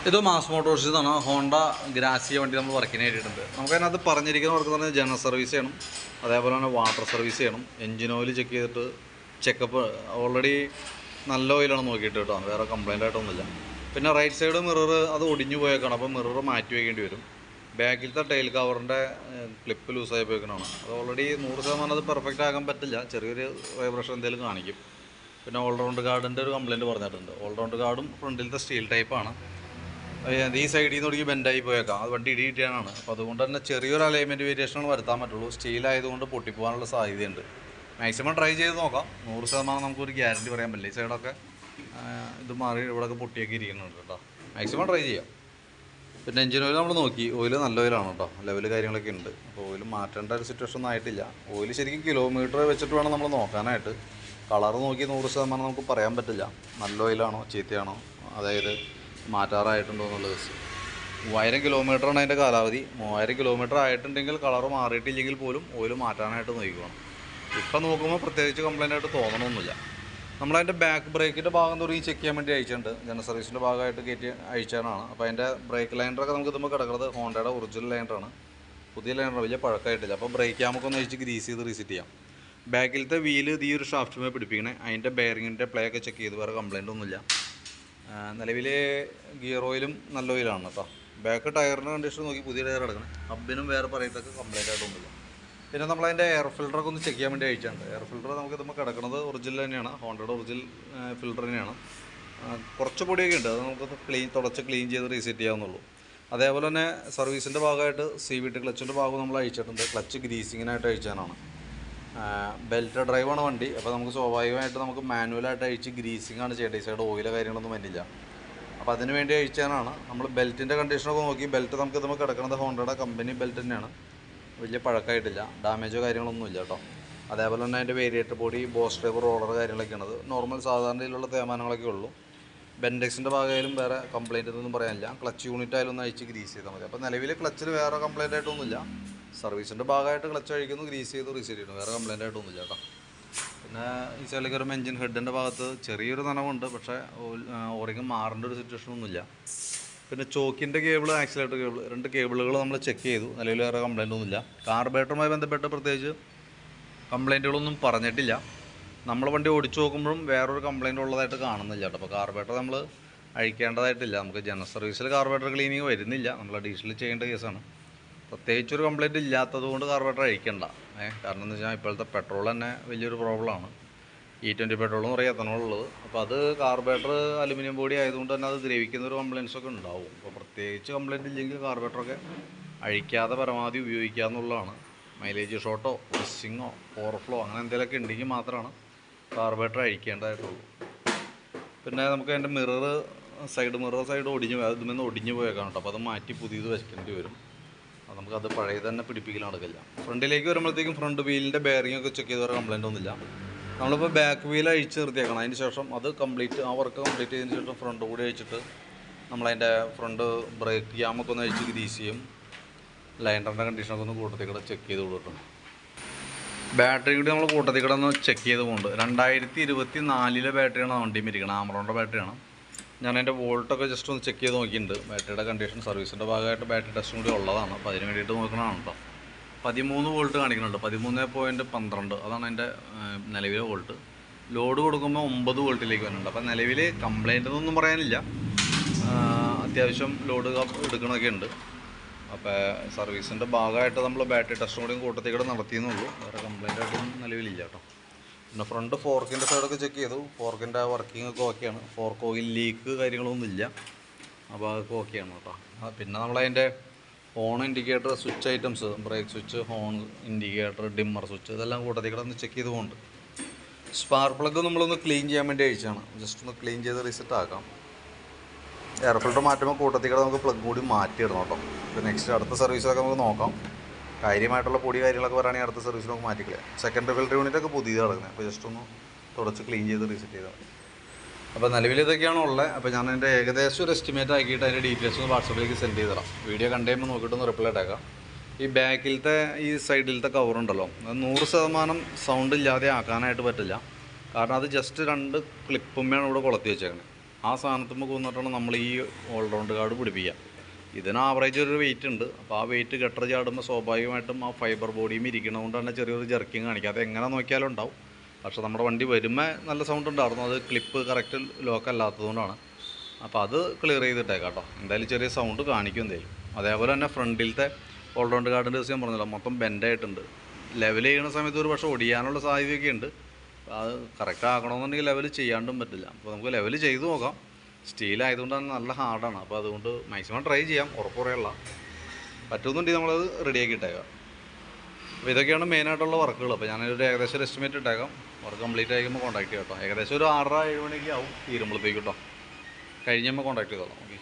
ഇത് മാസ് മോട്ടോഴ്സിൽ നിന്നാണ് Honda Grazia വണ്ടി നമ്മൾ വർക്കിന് വേണ്ടിയിട്ടുണ്ട്. നമുക്കതിനകത്ത് പറഞ്ഞിരിക്കുന്ന വർക്ക് എന്ന് പറഞ്ഞാൽ ജനറൽ സർവീസ് ചെയ്യണം, അതേപോലെ തന്നെ വാട്ടർ സർവീസ് ചെയ്യണം, എൻജിൻ ഓയിൽ ചെക്ക് ചെയ്തിട്ട് ചെക്കപ്പ് ഓൾറെഡി നല്ല ഓയിലാണ് നോക്കിയിട്ട് കേട്ടോ, വേറെ കംപ്ലൈൻ്റ് ആയിട്ടൊന്നുമില്ല. പിന്നെ റൈറ്റ് സൈഡ് മിറർ അത് ഒടിഞ്ഞു പോയേക്കാണ്, അപ്പോൾ മിറർ മാറ്റി വയ്ക്കേണ്ടി വരും. ബാക്കിലത്തെ ടൈൽ കവറിൻ്റെ ക്ലിപ്പ് ലൂസായി പോയേക്കാനാണ്. അത് ഓൾറെഡി 100% അത് പെർഫെക്റ്റ് ആക്കാൻ പറ്റില്ല, ചെറിയൊരു വൈബ്രേഷൻ എന്തെങ്കിലും കാണിക്കും. പിന്നെ ഓൾറൗണ്ട് ഗാർഡിൻ്റെ ഒരു കംപ്ലയിൻറ്റ് പറഞ്ഞിട്ടുണ്ട്. ഓൾറൗണ്ട് ഗാർഡും ഫ്രണ്ടിലത്തെ സ്റ്റീൽ ടൈപ്പാണ്. ഈ സൈഡിൽ നിന്ന് ഒടുക്കി ബെൻഡായി പോയേക്കാം, അത് വണ്ടി ഇടിയിട്ടാണ്. അപ്പോൾ അതുകൊണ്ട് തന്നെ ചെറിയൊരു അലൈൻമെൻറ്റ് വേരിയേഷനാണ് വരുത്താൻ പറ്റുള്ളൂ. സ്റ്റീലായതുകൊണ്ട് പൊട്ടിപ്പോകാനുള്ള സാധ്യതയുണ്ട്. മാക്സിമം ട്രൈ ചെയ്ത് നോക്കാം. 100% നമുക്കൊരു ഗ്യാരണ്ടി പറയാൻ പറ്റില്ല. ഈ സൈഡൊക്കെ ഇത് മാറി ഇവിടെയൊക്കെ പൊട്ടിയൊക്കെ ഇരിക്കുന്നുണ്ട് കേട്ടോ. മാക്സിമം ട്രൈ ചെയ്യാം. പിന്നെ എഞ്ചിൻ ഓയിൽ നമ്മൾ നോക്കി, ഓയിൽ നല്ല ഓയിലാണ് കേട്ടോ, ലെവൽ കാര്യങ്ങളൊക്കെ ഉണ്ട്. അപ്പോൾ ഓയിൽ മാറ്റേണ്ട ഒരു സിറ്റുവേഷൻ ഒന്നും ആയിട്ടില്ല. ഓയിൽ ശരിക്കും കിലോമീറ്റർ വെച്ചിട്ട് വേണം നമ്മൾ നോക്കാനായിട്ട്. കളർ നോക്കി 100% നമുക്ക് പറയാൻ പറ്റില്ല നല്ല ഓയിലാണോ ചീത്തയാണോ, അതായത് മാറ്റാറായിട്ടുണ്ടോ എന്നുള്ളത്. 3000 കിലോമീറ്ററാണ് അതിൻ്റെ കാലാവധി. 3000 കിലോമീറ്റർ ആയിട്ടുണ്ടെങ്കിൽ കളർ മാറിയിട്ടില്ലെങ്കിൽ പോലും ഓയിൽ മാറ്റാനായിട്ട് നോക്കണം. ഇപ്പം നോക്കുമ്പോൾ പ്രത്യേകിച്ച് കംപ്ലൈൻ്റ് ആയിട്ട് തോന്നണമൊന്നുമില്ല. നമ്മളതിൻ്റെ ബാക്ക് ബ്രേക്കിൻ്റെ ഭാഗം തുടങ്ങി ചെക്ക് ചെയ്യാൻ വേണ്ടി അയച്ചിട്ടുണ്ട്. ജനറൽ സർവീസിൻ്റെ ഭാഗമായിട്ട് കയറ്റി അയച്ചാണ്. അപ്പോൾ അതിൻ്റെ ബ്രേക്ക് ലൈനറൊക്കെ നമുക്ക് ഇതുമ്പോൾ കിടക്കുന്നത് ഹോണ്ടയുടെ ഒറിജിനൽ ലൈനറാണ്, പുതിയ ലൈനർ വലിയ പഴക്കമായിട്ടില്ല. അപ്പോൾ ബ്രേക്ക് നമുക്കൊന്ന് അഴിച്ച് ഗ്രീസ് ചെയ്ത് റീസെറ്റ് ചെയ്യാം. ബാക്കിലത്തെ വീല് ഈ ഒരു ഷാഫ്റ്റുമായി പിടിപ്പിക്കണേ. അതിൻ്റെ ബെയറിങ്ങിൻ്റെ പ്ലേ ഒക്കെ ചെക്ക് ചെയ്ത് വേറെ കംപ്ലൈൻ്റ് ഒന്നുമില്ല. നിലവിൽ ഗിയർ ഓയിലും നല്ല ഓയിലാണ് കേട്ടോ. ബാക്ക് ടയറിൻ്റെ കണ്ടീഷൻ നോക്കി പുതിയ ടയർ എടുക്കണം. ഹബിനും വേറെ പറയത്തൊക്കെ കംപ്ലൈൻ്റ് ആയിട്ടൊന്നുമില്ല. പിന്നെ നമ്മളതിൻ്റെ എയർ ഫിൽറ്ററൊക്കെ ഒന്ന് ചെക്ക് ചെയ്യാൻ വേണ്ടി അയച്ചിട്ടുണ്ട്. എയർ ഫിൽറ്റർ നമുക്ക് ഇതുമ്പോൾ കിടക്കുന്നത് ഒറിജിനൽ തന്നെയാണ്, ഹോണ്ടയുടെ ഒറിജിനൽ ഫിൽറ്റർ തന്നെയാണ്. കുറച്ച് പൊടിയൊക്കെ ഉണ്ട്, അത് നമുക്ക് തുടച്ച് ക്ലീൻ ചെയ്ത് റീസെറ്റ് ചെയ്യാവുന്നുള്ളൂ. അതേപോലെ തന്നെ സർവീസിൻ്റെ ഭാഗമായിട്ട് CVT ക്ലച്ചിൻ്റെ ഭാഗം നമ്മൾ അയച്ചിട്ടുണ്ട്. ക്ലച്ച് ഗ്രീസിങ്ങിനായിട്ട് അയച്ചാനാണ്. ബെൽറ്റ് ഡ്രൈവാണ് വണ്ടി. അപ്പോൾ നമുക്ക് സ്വാഭാവികമായിട്ട് നമുക്ക് മാനുവലായിട്ട് അഴിച്ച് ഗ്രീസിങ്ങാണ് ചെയ്യേണ്ടത്. ഈ സൈഡ് ഓയിലോ കാര്യങ്ങളൊന്നും വന്നില്ല. അപ്പോൾ അതിന് വേണ്ടി അഴിച്ചാനാണ്. നമ്മൾ ബെൽറ്റിൻ്റെ കണ്ടീഷനൊക്കെ നോക്കി, ബെൽറ്റ് നമുക്ക് ഇതുമ്പോൾ കിടക്കുന്നത് ഹോണ്ടയുടെ കമ്പനി ബെൽറ്റ് തന്നെയാണ്, വലിയ പഴക്കമായിട്ടില്ല, ഡാമേജോ കാര്യങ്ങളൊന്നുമില്ല കേട്ടോ. അതേപോലെ തന്നെ അതിൻ്റെ variator body, boss type roller കാര്യങ്ങളൊക്കെയാണ്. അത് നോർമൽ സാധാരണ രീതിയിലുള്ള തേമാനങ്ങളൊക്കെ ഉള്ളൂ. ബെൻഡെക്സിൻ്റെ ഭാഗമായാലും വേറെ കംപ്ലയിൻ്റ് ഒന്നും പറയാനില്ല. ക്ലച്ച് യൂണിറ്റ് ആയാലും ഒന്ന് അഴിച്ച് ഗ്രീസ് ചെയ്താൽ മതി. അപ്പോൾ നിലവിൽ ക്ലച്ചിൽ വേറെ കംപ്ലയിൻ്റ് ആയിട്ടൊന്നുമില്ല. സർവീസിൻ്റെ ഭാഗമായിട്ട് ക്ലച്ച് അഴിക്കുന്നു, ഗ്രീസ് ചെയ്ത് റീസെറ്റ് ചെയ്യുന്നു, വേറെ കംപ്ലയിൻ്റ് ആയിട്ടൊന്നുമില്ല കേട്ടോ. പിന്നെ ഈ സൈഡിലേക്ക് വരുമ്പോൾ എഞ്ചിൻ ഹെഡിൻ്റെ ഭാഗത്ത് ചെറിയൊരു നനവുണ്ട്, പക്ഷേ ഓറിങ് മാറേണ്ട ഒരു സിറ്റുവേഷൻ ഒന്നുമില്ല. പിന്നെ ചോക്കിൻ്റെ കേബിൾ, ആക്സിലേറ്റർ കേബിൾ, 2 കേബിളുകൾ നമ്മൾ ചെക്ക് ചെയ്തു. നിലവിൽ വേറെ കംപ്ലയിൻ്റ് ഒന്നുമില്ല. കാർബറേറ്ററുമായി ബന്ധപ്പെട്ട് പ്രത്യേകിച്ച് കംപ്ലയിൻറ്റുകളൊന്നും പറഞ്ഞിട്ടില്ല. നമ്മൾ വണ്ടി ഓടിച്ചു നോക്കുമ്പോഴും വേറൊരു കംപ്ലയിൻ്റ് ഉള്ളതായിട്ട് കാണുന്നില്ല കേട്ടോ. അപ്പോൾ കാർബറേറ്റർ നമ്മൾ അഴിക്കേണ്ടതായിട്ടില്ല. നമുക്ക് ജനറൽ സർവീസിൽ കാർബറേറ്റർ ക്ലീനിങ് വരുന്നില്ല, നമ്മൾ അഡീഷണൽ ചെയ്യേണ്ട കേസാണ്. പ്രത്യേകിച്ചൊരു കംപ്ലയിൻറ്റ് ഇല്ലാത്തത് കൊണ്ട് കാർബറേറ്റർ അഴിക്കണ്ട. കാരണം എന്ന് വെച്ചാൽ ഇപ്പോഴത്തെ പെട്രോൾ തന്നെ വലിയൊരു പ്രോബ്ലമാണ്. E20 പെട്രോൾ എന്ന് പറയുക എത്തനോൾ ഉള്ളത്. അപ്പോൾ അത് കാർബറേറ്റർ അലുമിനിയം ബോഡി ആയതുകൊണ്ട് തന്നെ അത് ദ്രവിക്കുന്ന ഒരു കംപ്ലയിൻസൊക്കെ ഉണ്ടാവും. അപ്പോൾ പ്രത്യേകിച്ച് കംപ്ലയിൻറ്റ് ഇല്ലെങ്കിൽ കാർബറേറ്ററൊക്കെ അഴിക്കാതെ പരമാവധി ഉപയോഗിക്കുക എന്നുള്ളതാണ്. മൈലേജ് ഷോട്ടോ മിസ്സിങ്ങോ ഓവർഫ്ലോ അങ്ങനെ എന്തെങ്കിലുമൊക്കെ ഉണ്ടെങ്കിൽ മാത്രമാണ് കാർബറേറ്റർ അഴിക്കേണ്ടതായിട്ടുള്ളൂ. പിന്നെ നമുക്ക് അതിൻ്റെ സൈഡ് ഒടിഞ്ഞു പോയി, അതിൽ നിന്ന് ഒടിഞ്ഞു പോയേക്കാണ് കേട്ടോ. അപ്പോൾ അത് മാറ്റി പുതിയത് വെക്കേണ്ടി വരും. അത് നമുക്കത് പഴയ തന്നെ പിടിപ്പിക്കൽ നടക്കില്ല. ഫ്രണ്ടിലേക്ക് വരുമ്പോഴത്തേക്കും ഫ്രണ്ട് വീലിൻ്റെ ബെയറിങ്ങൊക്കെ ചെക്ക് ചെയ്ത് വേറെ കംപ്ലയിൻ്റ് ഒന്നുമില്ല. നമ്മളിപ്പോൾ ബാക്ക് വീൽ അഴിച്ച് നിർത്തിയേക്കണം. അതിന് ശേഷം അത് ആ വർക്ക് കംപ്ലീറ്റ് ചെയ്തതിന് ശേഷം ഫ്രണ്ട് കൂടി അഴിച്ചിട്ട് നമ്മളതിൻ്റെ ഫ്രണ്ട് ബ്രേക്ക് യാമൊക്കെ ഒന്ന് അഴിച്ച് ഗ്രീസ് ചെയ്യും. ലൈനറിൻ്റെ കണ്ടീഷനൊക്കെ ഒന്ന് കൂട്ടത്തിക്കടെ ചെക്ക് ചെയ്ത് കൊടുക്കും. ബാറ്ററി കൂടി നമ്മൾ കൂട്ടത്തിക്കടെ ഒന്ന് ചെക്ക് ചെയ്ത് പോകുന്നുണ്ട്. 2024 ബാറ്ററിയാണ് വണ്ടി ഇരിക്കണം, ആമറോണിൻ്റെ ബാറ്ററിയാണ്. ഞാൻ അതിൻ്റെ വോൾട്ടൊക്കെ ജസ്റ്റ് ഒന്ന് ചെക്ക് ചെയ്ത് നോക്കിയിട്ടുണ്ട്. ബാറ്ററിയുടെ കണ്ടീഷൻ സർവീസിൻ്റെ ഭാഗമായിട്ട് ബാറ്ററി ടെസ്റ്റും കൂടി ഉള്ളതാണ്. അപ്പോൾ അതിന് വേണ്ടിയിട്ട് നോക്കണതാണ് കേട്ടോ. 13 വോൾട്ട് കാണിക്കുന്നുണ്ട്, 13.12 അതാണ് അതിൻ്റെ നിലവിലെ വോൾട്ട്. ലോഡ് കൊടുക്കുമ്പോൾ 9 വോൾട്ടിലേക്ക് വരുന്നുണ്ട്. അപ്പോൾ നിലവിൽ കംപ്ലയിൻ്റ് ഒന്നും പറയാനില്ല, അത്യാവശ്യം ലോഡ് എടുക്കണമൊക്കെ ഉണ്ട്. അപ്പോൾ സർവീസിൻ്റെ ഭാഗമായിട്ട് നമ്മൾ ബാറ്ററി ടെസ്റ്റും കൂടി കൂട്ടത്തിക്കൂടെ നടത്തിയെന്നുള്ളൂ, വേറെ കംപ്ലയിൻ്റ് ആയിട്ടൊന്നും നിലവിലില്ല കേട്ടോ. പിന്നെ ഫ്രണ്ട് ഫോർക്കിൻ്റെ സൈഡൊക്കെ ചെക്ക് ചെയ്തു. ഫോർക്കിൻ്റെ വർക്കിംഗ് ഒക്കെ ഓക്കെയാണ്. ഫോർക്ക് ഓയിൽ ലീക്ക് കാര്യങ്ങളൊന്നും ഇല്ല, അപ്പോൾ അതൊക്കെ ഓക്കെയാണ് കേട്ടോ. പിന്നെ നമ്മളതിൻ്റെ horn indicator, switch items, brake switch, horn indicator, dimmer switch, ഇതെല്ലാം കൂട്ടത്തിക്കൂടെ ഒന്ന് ചെക്ക് ചെയ്ത് പോകുന്നുണ്ട്. സ്പാർക്ക് പ്ലഗ് നമ്മളൊന്ന് ക്ലീൻ ചെയ്യാൻ വേണ്ടി അയച്ചാണ്, ജസ്റ്റ് ഒന്ന് ക്ലീൻ ചെയ്ത് റീസെറ്റ് ആക്കാം. എയർ ഫിൽറ്റർ മാറ്റുമ്പോൾ കൂട്ടത്തിക്കൂടെ നമുക്ക് പ്ലഗ് കൂടി മാറ്റിയിടണം കേട്ടോ. ഇപ്പോൾ നെക്സ്റ്റ് അടുത്ത സർവീസിലൊക്കെ നമുക്ക് നോക്കാം. കാര്യമായിട്ടുള്ള പൊടി കാര്യങ്ങളൊക്കെ പറയുകയാണെങ്കിൽ അടുത്ത സർവീസിൽ നമുക്ക് മാറ്റിക്കളയാം. സെക്കൻഡറി ഫിൽറ്റർ യൂണിറ്റൊക്കെ പുതിയത് കിടക്കുന്നത്, അപ്പോൾ ജസ്റ്റ് ഒന്ന് തുടച്ച് ക്ലീൻ ചെയ്ത് റീസെറ്റ് ചെയ്താൽ മതി. അപ്പോൾ നിലവിൽ ഇതൊക്കെയാണ് ഉള്ളത്. അപ്പോൾ ഞാൻ എൻ്റെ ഏകദേശം ഒരു എസ്റ്റിമേറ്റ് ആക്കിയിട്ട് അതിൻ്റെ ഡീറ്റെയിൽസ് ഒന്ന് വാട്സപ്പിലേക്ക് സെൻഡ് ചെയ്ത് തരാം. വീഡിയോ കണ്ടുകഴിയുമ്പോൾ നോക്കിയിട്ടൊന്ന് റിപ്ലൈ ഇട്ടേക്കാം. ഈ ബാക്കിലത്തെ ഈ സൈഡിലത്തെ കവറുണ്ടല്ലോ, അത് 100% സൗണ്ട് ഇല്ലാതെ ആക്കാനായിട്ട് പറ്റില്ല. കാരണം അത് ജസ്റ്റ് 2 ക്ലിപ്പുമ്മയാണ് ഇവിടെ കൊളുത്തി വെച്ചേക്കണേ. ആ സാധനത്തുമ്പോൾ കൊന്നിട്ടാണ് നമ്മൾ ഈ ഓൾറൗണ്ട് ഗാർഡ് പിടിപ്പിക്കുക. ഇതിന് ആവറേജ് ഒരു വെയിറ്റ് ഉണ്ട്. അപ്പോൾ ആ വെയിറ്റ് ഗട്ടർ ചാടുമ്പോൾ സ്വാഭാവികമായിട്ടും ആ ഫൈബർ ബോഡിയും ഇരിക്കണതുകൊണ്ട് തന്നെ ചെറിയൊരു ജർക്കിങ് കാണിക്കുക. അത് എങ്ങനെ നോക്കിയാലും ഉണ്ടാവും. പക്ഷേ നമ്മുടെ വണ്ടി വരുമ്പോൾ നല്ല സൗണ്ട് ഉണ്ടായിരുന്നു. അത് ക്ലിപ്പ് കറക്റ്റ് ലോക്ക് അല്ലാത്തതുകൊണ്ടാണ്. അപ്പോൾ അത് ക്ലിയർ ചെയ്തിട്ടേക്കാം കേട്ടോ. എന്തായാലും ചെറിയ സൗണ്ട് കാണിക്കും എന്തായാലും. അതേപോലെ തന്നെ ഫ്രണ്ടിലത്തെ ഓൾറൗണ്ട് ഗാർഡിൻ്റെ ദിവസം ഞാൻ പറഞ്ഞല്ലോ, മൊത്തം ബെൻഡായിട്ടുണ്ട്. ലെവൽ ചെയ്യുന്ന സമയത്ത് ഒരു പക്ഷേ ഒടിയാനുള്ള സാധ്യതയൊക്കെ ഉണ്ട്. അത് കറക്റ്റ് ആക്കണമെന്നുണ്ടെങ്കിൽ ലെവൽ ചെയ്യാണ്ടും പറ്റില്ല. അപ്പോൾ നമുക്ക് ലെവൽ ചെയ്ത് നോക്കാം. സ്റ്റീലായതുകൊണ്ട് തന്നെ നല്ല ഹാർഡാണ്. അപ്പോൾ അതുകൊണ്ട് മാക്സിമം ട്രൈ ചെയ്യാം, ഉറപ്പ് കുറയുള്ള പറ്റുന്നുണ്ടെങ്കിൽ നമ്മളത് റെഡിയാക്കി ഇട്ടേക്കാം. അപ്പോൾ ഇതൊക്കെയാണ് മെയിനായിട്ടുള്ള വർക്കുകൾ. അപ്പോൾ ഞാനൊരു ഏകദേശം ഒരു എസ്റ്റിമേറ്റ് ഇട്ടേക്കാം. വർക്ക് കംപ്ലീറ്റ് ആയിരിക്കുമ്പോൾ കോൺടാക്ട് ചെയ്യാം കേട്ടോ. ഏകദേശം ഒരു 6:30-7 മണിയൊക്കെ ആവും തീരുമ്പോഴത്തേക്ക് കേട്ടോ. കഴിഞ്ഞുമ്പോൾ കോൺടാക്ട് ചെയ്തോളാം. ഓക്കെ.